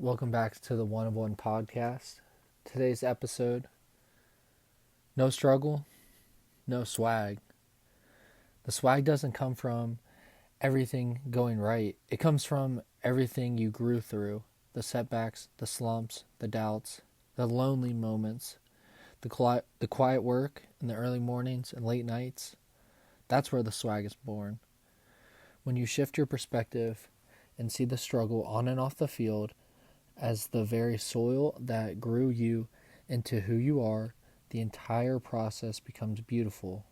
Welcome back to the 1of1 podcast. Today's episode: no struggle, no swag. The swag doesn't come from everything going right. It comes from everything you grew through: the setbacks, the slumps, the doubts, the lonely moments, the quiet work in the early mornings and late nights. That's where the swag is born. When you shift your perspective and see the struggle on and off the field as the very soil that grew you into who you are, the entire process becomes beautiful.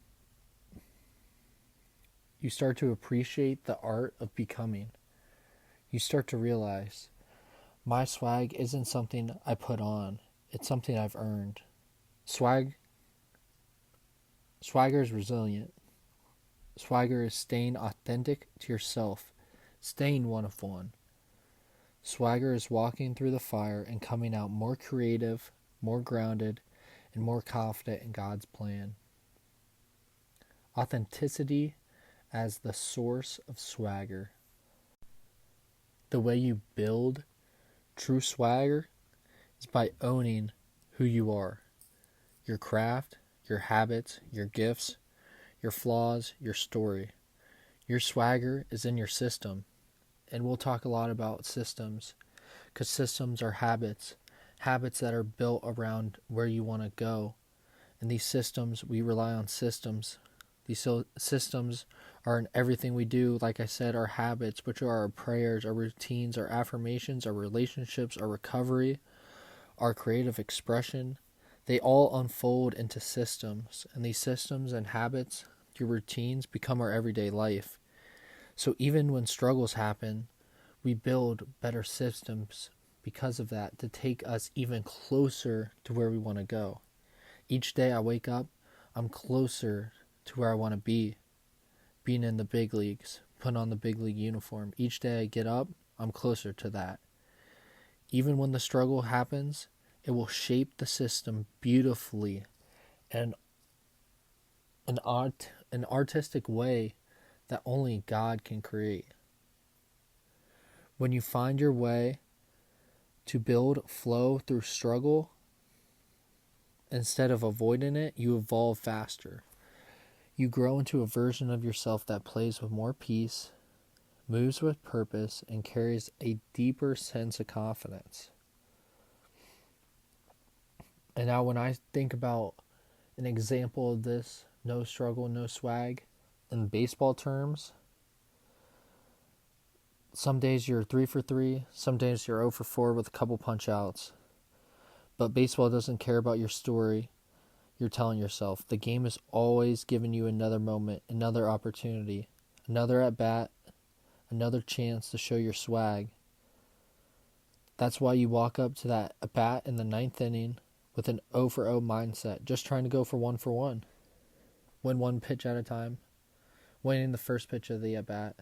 You start to appreciate the art of becoming. You start to realize my swag isn't something I put on, it's something I've earned. Swagger is resilient. Swagger is staying authentic to yourself, staying one of one. Swagger is walking through the fire and coming out more creative, more grounded, and more confident in God's plan. Authenticity as the source of swagger. The way you build true swagger is by owning who you are. Your craft, your habits, your gifts, your flaws, your story. Your swagger is in your system. And we'll talk a lot about systems, because systems are habits that are built around where you want to go. And these systems, we rely on systems. These systems are in everything we do. Like I said, our habits, which are our prayers, our routines, our affirmations, our relationships, our recovery, our creative expression. They all unfold into systems. And these systems and habits, your routines, become our everyday life. So even when struggles happen, we build better systems because of that to take us even closer to where we want to go. Each day I wake up, I'm closer to where I want to be, being in the big leagues, putting on the big league uniform. Each day I get up, I'm closer to that. Even when the struggle happens, it will shape the system beautifully and an artistic way that only God can create. When you find your way to build flow through struggle, instead of avoiding it, you evolve faster. You grow into a version of yourself that plays with more peace, moves with purpose, and carries a deeper sense of confidence. And now when I think about an example of this, no struggle, no swag, in baseball terms, some days you're 3 for 3, some days you're 0 for 4 with a couple punch outs. But baseball doesn't care about your story you're telling yourself. The game is always giving you another moment, another opportunity, another at bat, another chance to show your swag. That's why you walk up to that at bat in the 9th inning with an 0 for 0 mindset, just trying to go for 1 for 1. Win one pitch at a time, winning the first pitch of the at bat.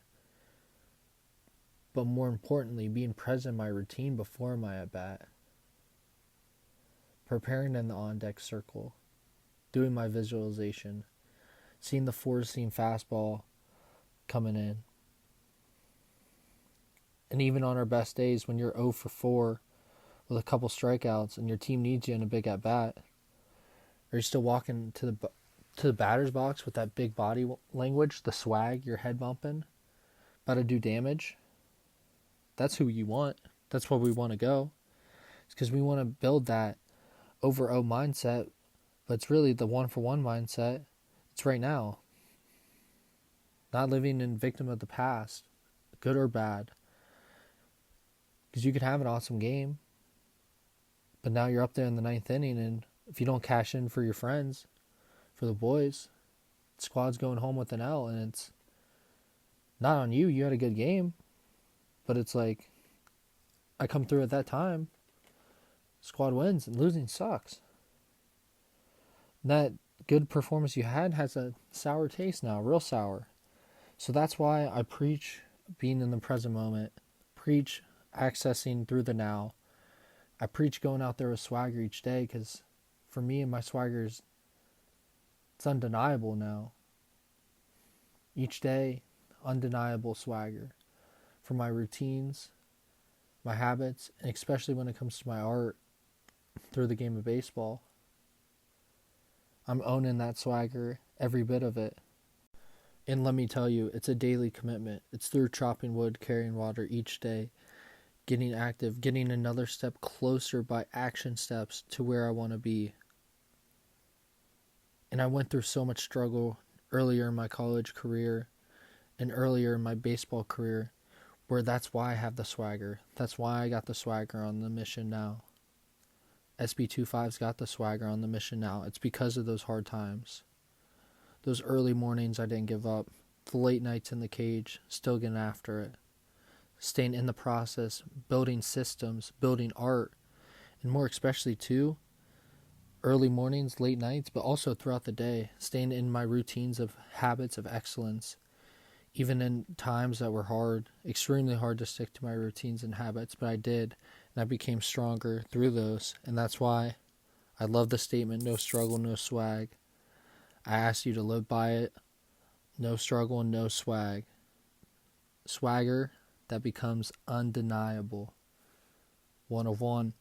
But more importantly, being present in my routine before my at bat. Preparing in the on deck circle, doing my visualization, seeing the 4-seam fastball coming in. And even on our best days, when you're 0 for 4 with a couple strikeouts and your team needs you in a big at bat, are you still walking to the batter's box with that big body language, the swag, your head bumping, about to do damage? That's who you want. That's where we want to go. It's because we want to build that over 0 mindset, but it's really the 1 for 1 mindset. It's right now. Not living in victim of the past, good or bad. Because you could have an awesome game, but now you're up there in the 9th inning, and if you don't cash in for your friends, for the boys, the squad's going home with an L, and it's not on you. You had a good game, but it's like, I come through at that time, squad wins, and losing sucks. And that good performance you had has a sour taste now, real sour. So that's why I preach being in the present moment, preach accessing through the now. I preach going out there with swagger each day, because for me and my swagger, it's undeniable now. Each day, undeniable swagger. For my routines, my habits, and especially when it comes to my art through the game of baseball. I'm owning that swagger, every bit of it. And let me tell you, it's a daily commitment. It's through chopping wood, carrying water each day, getting active, getting another step closer by action steps to where I want to be. And I went through so much struggle earlier in my college career and earlier in my baseball career, where that's why I have the swagger. That's why I got the swagger on the mission now. SB25's got the swagger on the mission now. It's because of those hard times. Those early mornings I didn't give up. The late nights in the cage, still getting after it. Staying in the process, building systems, building art, and more especially too, early mornings, late nights, but also throughout the day, staying in my routines of habits of excellence. Even in times that were hard, extremely hard to stick to my routines and habits, but I did, and I became stronger through those, and that's why I love the statement, no struggle, no swag. I ask you to live by it, no struggle and no swag. Swagger that becomes undeniable. 1 of 1.